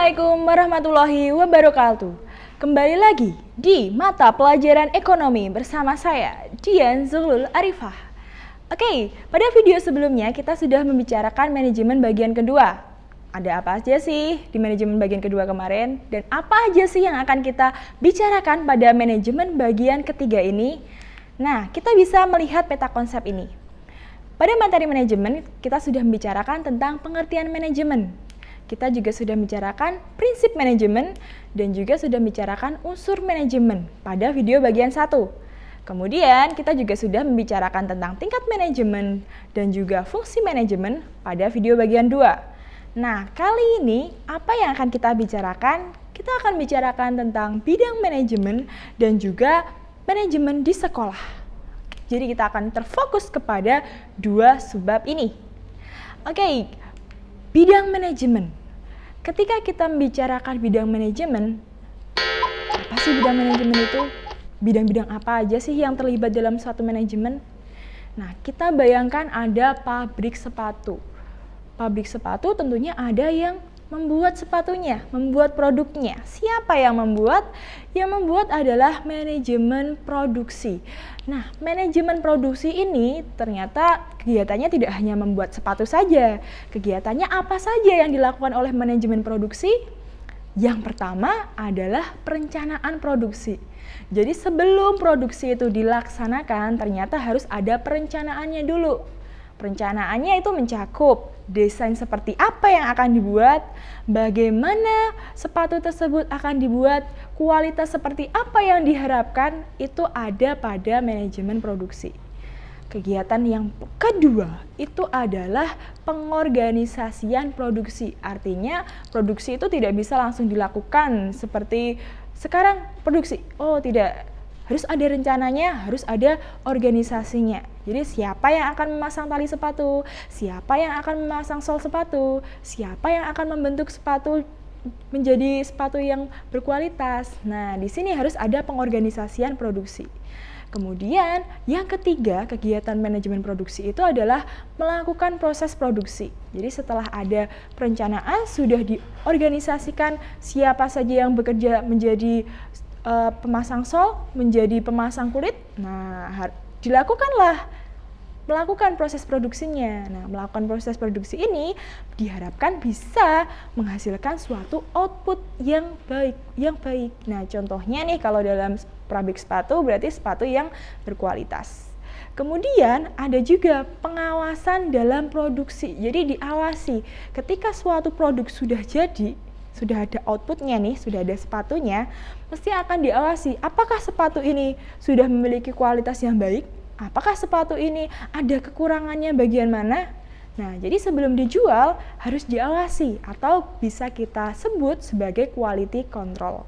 Assalamualaikum warahmatullahi wabarakatuh. Kembali lagi di mata pelajaran ekonomi bersama saya, Dian Zulul Arifah. Oke, pada video sebelumnya kita sudah membicarakan manajemen bagian kedua. Ada apa aja sih di manajemen bagian kedua kemarin? Dan apa aja sih yang akan kita bicarakan pada manajemen bagian ketiga ini? Nah, kita bisa melihat peta konsep ini. Pada materi manajemen, kita sudah membicarakan tentang pengertian manajemen. Kita juga sudah membicarakan prinsip manajemen dan juga sudah membicarakan unsur manajemen pada video bagian 1. Kemudian kita juga sudah membicarakan tentang tingkat manajemen dan juga fungsi manajemen pada video bagian 2. Nah, kali ini apa yang akan kita bicarakan? Kita akan bicarakan tentang bidang manajemen dan juga manajemen di sekolah. Jadi kita akan terfokus kepada dua subbab ini. Oke, bidang manajemen. Ketika kita membicarakan bidang manajemen, apa sih bidang manajemen itu? Bidang-bidang apa aja sih yang terlibat dalam suatu manajemen? Nah, kita bayangkan ada pabrik sepatu. Pabrik sepatu tentunya ada yang membuat sepatunya, membuat produknya. Siapa yang membuat? Yang membuat adalah manajemen produksi. Nah, manajemen produksi ini ternyata kegiatannya tidak hanya membuat sepatu saja. Kegiatannya apa saja yang dilakukan oleh manajemen produksi? Yang pertama adalah perencanaan produksi. Jadi sebelum produksi itu dilaksanakan, ternyata harus ada perencanaannya dulu. Perencanaannya itu mencakup desain seperti apa yang akan dibuat, bagaimana sepatu tersebut akan dibuat, kualitas seperti apa yang diharapkan, itu ada pada manajemen produksi. Kegiatan yang kedua itu adalah pengorganisasian produksi. Artinya produksi itu tidak bisa langsung dilakukan seperti sekarang produksi. Oh tidak, harus ada rencananya, harus ada organisasinya. Jadi siapa yang akan memasang tali sepatu, siapa yang akan memasang sol sepatu, siapa yang akan membentuk sepatu menjadi sepatu yang berkualitas. Nah, di sini harus ada pengorganisasian produksi. Kemudian yang ketiga, kegiatan manajemen produksi itu adalah melakukan proses produksi. Jadi setelah ada perencanaan, sudah diorganisasikan siapa saja yang bekerja menjadi pemasang sol, menjadi pemasang kulit. Nah, melakukan proses produksinya. Nah, melakukan proses produksi ini diharapkan bisa menghasilkan suatu output yang baik. Nah, contohnya nih kalau dalam pabrik sepatu berarti sepatu yang berkualitas. Kemudian ada juga pengawasan dalam produksi. Jadi diawasi ketika suatu produk sudah jadi, sudah ada outputnya nih, sudah ada sepatunya, mesti akan diawasi apakah sepatu ini sudah memiliki kualitas yang baik, apakah sepatu ini ada kekurangannya bagian mana. Nah, jadi sebelum dijual harus diawasi atau bisa kita sebut sebagai quality control.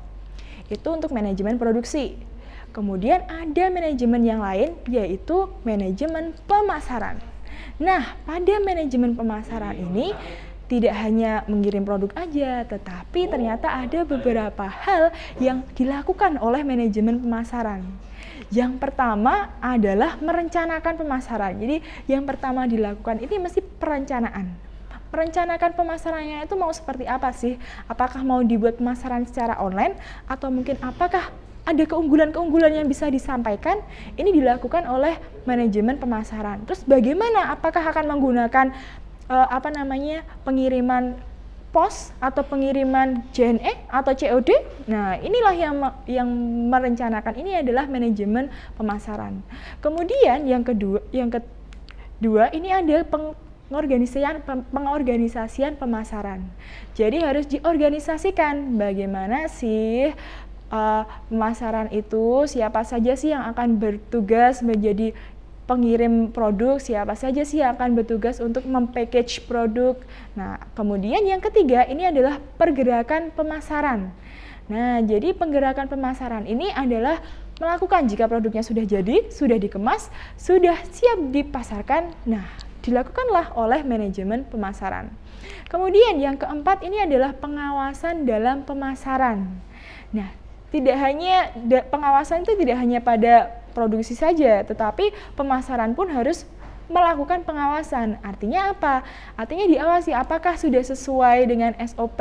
Itu untuk manajemen produksi. Kemudian ada manajemen yang lain yaitu manajemen pemasaran. Nah, pada manajemen pemasaran ini tidak hanya mengirim produk aja, tetapi ternyata ada beberapa hal yang dilakukan oleh manajemen pemasaran. Yang pertama adalah merencanakan pemasaran. Jadi yang pertama dilakukan ini mesti perencanaan. Merencanakan pemasarannya itu mau seperti apa sih? Apakah mau dibuat pemasaran secara online atau mungkin apakah ada keunggulan-keunggulan yang bisa disampaikan? Ini dilakukan oleh manajemen pemasaran. Terus bagaimana? Apakah akan menggunakan pengiriman pos atau pengiriman JNE atau COD? Nah, inilah yang merencanakan. Ini adalah manajemen pemasaran. Kemudian yang kedua ini ada pengorganisasian pemasaran. Jadi harus diorganisasikan bagaimana sih pemasaran itu, siapa saja sih yang akan bertugas menjadi pengirim produk, siapa saja sih yang akan bertugas untuk mempackage produk. Nah, kemudian yang ketiga ini adalah pergerakan pemasaran. Nah, jadi penggerakan pemasaran ini adalah melakukan jika produknya sudah jadi, sudah dikemas, sudah siap dipasarkan. Nah, dilakukanlah oleh manajemen pemasaran. Kemudian yang keempat ini adalah pengawasan dalam pemasaran. Nah, pengawasan itu tidak hanya pada produksi saja, tetapi pemasaran pun harus melakukan pengawasan. Artinya apa? Artinya diawasi apakah sudah sesuai dengan SOP,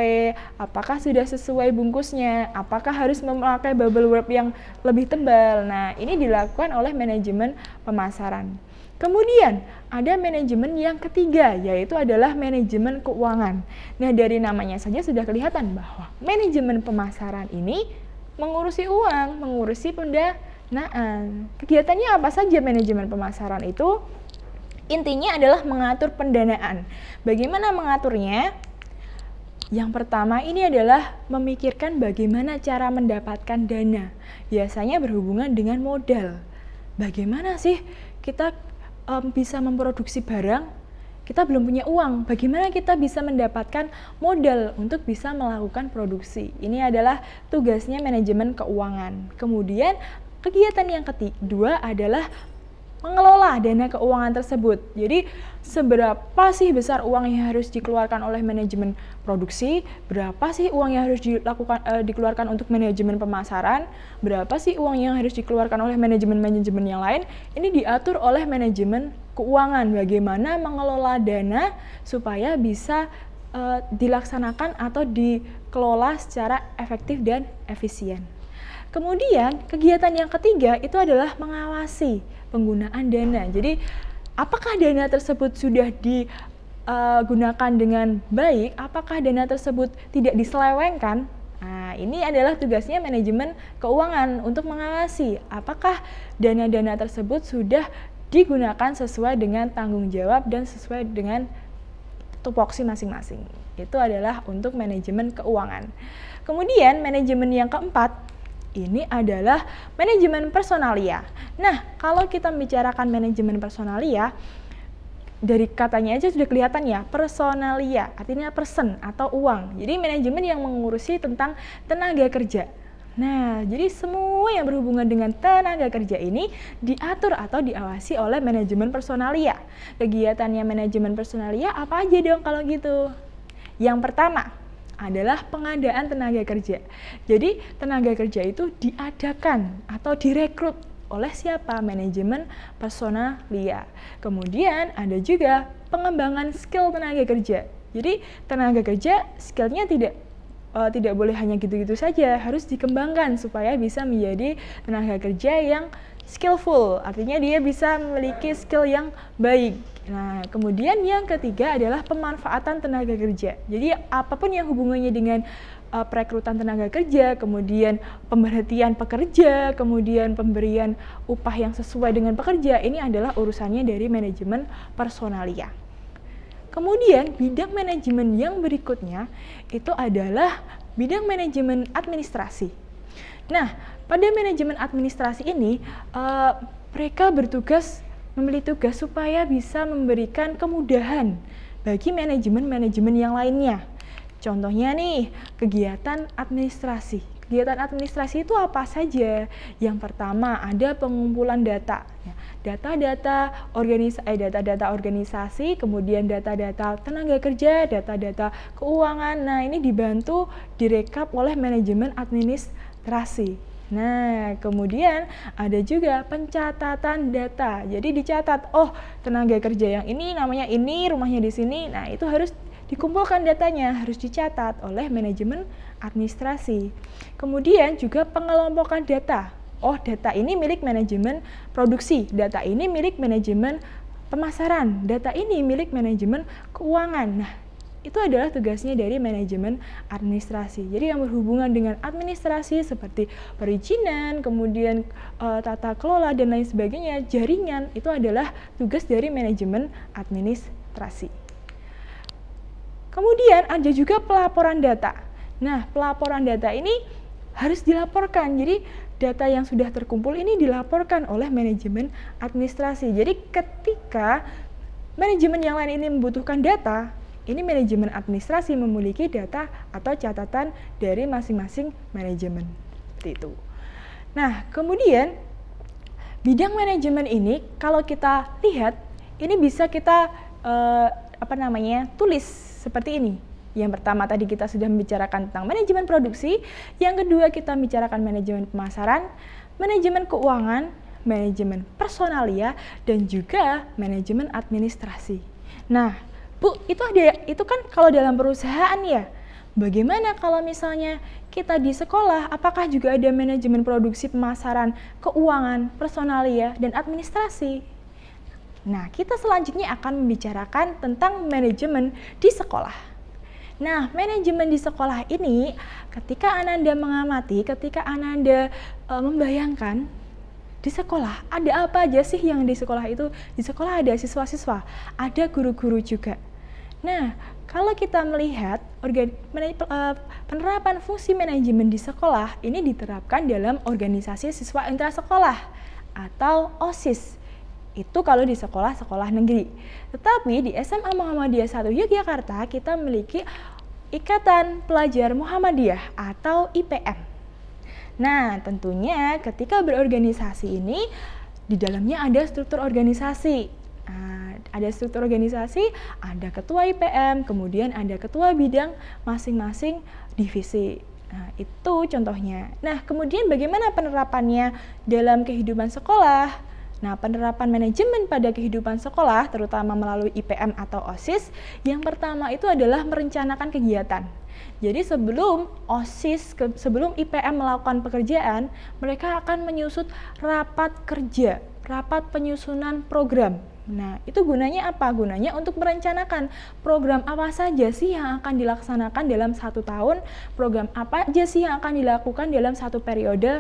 apakah sudah sesuai bungkusnya, apakah harus memakai bubble wrap yang lebih tebal. Nah, ini dilakukan oleh manajemen pemasaran. Kemudian ada manajemen yang ketiga, yaitu adalah manajemen keuangan. Nah, dari namanya saja sudah kelihatan bahwa manajemen pemasaran ini mengurusi uang, mengurusi pendanaan. Kegiatannya apa saja manajemen pemasaran itu? Intinya adalah mengatur pendanaan. Bagaimana mengaturnya? Yang pertama ini adalah memikirkan bagaimana cara mendapatkan dana. Biasanya berhubungan dengan modal. Bagaimana sih kita bisa memproduksi barang? Kita belum punya uang, bagaimana kita bisa mendapatkan modal untuk bisa melakukan produksi? Ini adalah tugasnya manajemen keuangan. Kemudian kegiatan yang kedua adalah mengelola dana keuangan tersebut. Jadi seberapa sih besar uang yang harus dikeluarkan oleh manajemen produksi, berapa sih uang yang harus dikeluarkan untuk manajemen pemasaran, berapa sih uang yang harus dikeluarkan oleh manajemen-manajemen yang lain. Ini diatur oleh manajemen keuangan, bagaimana mengelola dana supaya bisa dilaksanakan atau dikelola secara efektif dan efisien. Kemudian kegiatan yang ketiga itu adalah mengawasi penggunaan dana. Jadi apakah dana tersebut sudah digunakan dengan baik, apakah dana tersebut tidak diselewengkan? Nah, ini adalah tugasnya manajemen keuangan untuk mengawasi apakah dana-dana tersebut sudah digunakan sesuai dengan tanggung jawab dan sesuai dengan tupoksi masing-masing. Itu adalah untuk manajemen keuangan. Kemudian manajemen yang keempat ini adalah manajemen personalia. Nah, kalau kita membicarakan manajemen personalia, dari katanya aja sudah kelihatan ya, personalia, artinya person atau uang. Jadi manajemen yang mengurusi tentang tenaga kerja. Nah, jadi semua yang berhubungan dengan tenaga kerja ini diatur atau diawasi oleh manajemen personalia. Kegiatannya manajemen personalia apa aja dong kalau gitu? Yang pertama adalah pengadaan tenaga kerja. Jadi tenaga kerja itu diadakan atau direkrut oleh siapa? Manajemen personalia. Kemudian ada juga pengembangan skill tenaga kerja. Jadi tenaga kerja skillnya tidak boleh hanya gitu-gitu saja, harus dikembangkan supaya bisa menjadi tenaga kerja yang skillful, artinya dia bisa memiliki skill yang baik. Nah, kemudian yang ketiga adalah pemanfaatan tenaga kerja. Jadi apapun yang hubungannya dengan perekrutan tenaga kerja, kemudian pemberhentian pekerja, kemudian pemberian upah yang sesuai dengan pekerja, ini adalah urusannya dari manajemen personalia. Kemudian bidang manajemen yang berikutnya itu adalah bidang manajemen administrasi. Nah, pada manajemen administrasi ini mereka memiliki tugas supaya bisa memberikan kemudahan bagi manajemen-manajemen yang lainnya. Contohnya nih, kegiatan administrasi. Kegiatan administrasi itu apa saja? Yang pertama ada pengumpulan data. Data-data organisasi, kemudian data-data tenaga kerja, data-data keuangan. Nah, ini dibantu direkap oleh manajemen administrasi. Nah, kemudian ada juga pencatatan data. Jadi dicatat, oh tenaga kerja yang ini namanya ini, rumahnya di sini. Nah, itu harus dikumpulkan datanya, harus dicatat oleh manajemen administrasi. Kemudian juga pengelompokan data. Oh, data ini milik manajemen produksi, data ini milik manajemen pemasaran, data ini milik manajemen keuangan. Nah, itu adalah tugasnya dari manajemen administrasi. Jadi yang berhubungan dengan administrasi seperti perizinan, kemudian tata kelola dan lain sebagainya, jaringan, itu adalah tugas dari manajemen administrasi. Kemudian ada juga pelaporan data. Nah, pelaporan data ini harus dilaporkan. Jadi data yang sudah terkumpul ini dilaporkan oleh manajemen administrasi. Jadi ketika manajemen yang lain ini membutuhkan data, ini manajemen administrasi memiliki data atau catatan dari masing-masing manajemen. Seperti itu. Nah, kemudian bidang manajemen ini kalau kita lihat, ini bisa kita tulis seperti ini. Yang pertama tadi kita sudah membicarakan tentang manajemen produksi, yang kedua kita membicarakan manajemen pemasaran, manajemen keuangan, manajemen personalia, dan juga manajemen administrasi. Nah, Bu, itu kan kalau dalam perusahaan ya. Bagaimana kalau misalnya kita di sekolah, apakah juga ada manajemen produksi, pemasaran, keuangan, personalia, dan administrasi? Nah, kita selanjutnya akan membicarakan tentang manajemen di sekolah. Nah, manajemen di sekolah ini, ketika Ananda mengamati, ketika Ananda membayangkan, di sekolah ada apa aja sih yang di sekolah itu? Di sekolah ada siswa-siswa, ada guru-guru juga. Nah, kalau kita melihat penerapan fungsi manajemen di sekolah ini diterapkan dalam organisasi siswa intrasekolah atau OSIS. Itu kalau di sekolah-sekolah negeri. Tetapi di SMA Muhammadiyah 1 Yogyakarta kita memiliki Ikatan Pelajar Muhammadiyah atau IPM. Nah, tentunya ketika berorganisasi ini di dalamnya ada struktur organisasi. Ada struktur organisasi, ada ketua IPM, kemudian ada ketua bidang masing-masing divisi. Nah, itu contohnya. Nah, kemudian bagaimana penerapannya dalam kehidupan sekolah? Nah, penerapan manajemen pada kehidupan sekolah, terutama melalui IPM atau OSIS, yang pertama itu adalah merencanakan kegiatan. Jadi sebelum OSIS, sebelum IPM melakukan pekerjaan, mereka akan menyusut rapat kerja, rapat penyusunan program. Nah, itu gunanya apa? Gunanya untuk merencanakan program apa saja sih yang akan dilaksanakan dalam 1 tahun, program apa aja sih yang akan dilakukan dalam 1 periode.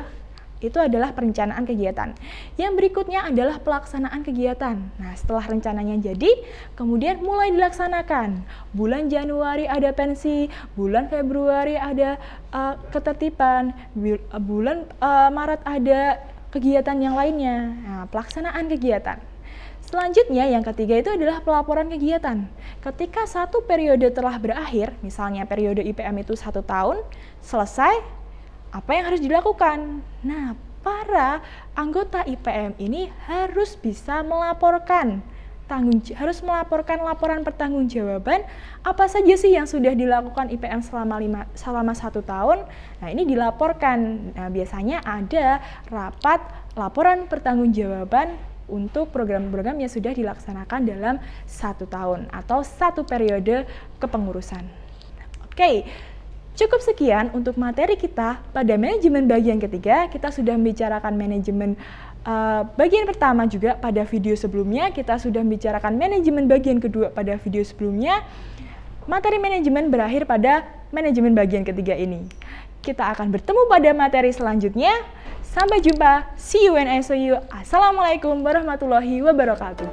Itu adalah perencanaan kegiatan. Yang berikutnya adalah pelaksanaan kegiatan. Nah, setelah rencananya jadi, kemudian mulai dilaksanakan. Bulan Januari ada pensi, bulan Februari ada ketertiban, bulan Maret ada kegiatan yang lainnya. Nah, pelaksanaan kegiatan. Selanjutnya yang ketiga itu adalah pelaporan kegiatan. Ketika 1 periode telah berakhir, misalnya periode IPM itu 1 tahun, selesai, apa yang harus dilakukan? Nah, para anggota IPM ini harus bisa melaporkan, harus melaporkan laporan pertanggungjawaban apa saja sih yang sudah dilakukan IPM selama 1 tahun. Nah, ini dilaporkan. Nah, biasanya ada rapat laporan pertanggungjawaban untuk program-program yang sudah dilaksanakan dalam 1 tahun atau 1 periode kepengurusan. Oke, cukup sekian untuk materi kita pada manajemen bagian ketiga. Kita sudah membicarakan manajemen bagian pertama juga pada video sebelumnya. Kita sudah membicarakan manajemen bagian kedua pada video sebelumnya. Materi manajemen berakhir pada manajemen bagian ketiga ini. Kita akan bertemu pada materi selanjutnya. Sampai jumpa, see you and I see you. Assalamualaikum warahmatullahi wabarakatuh.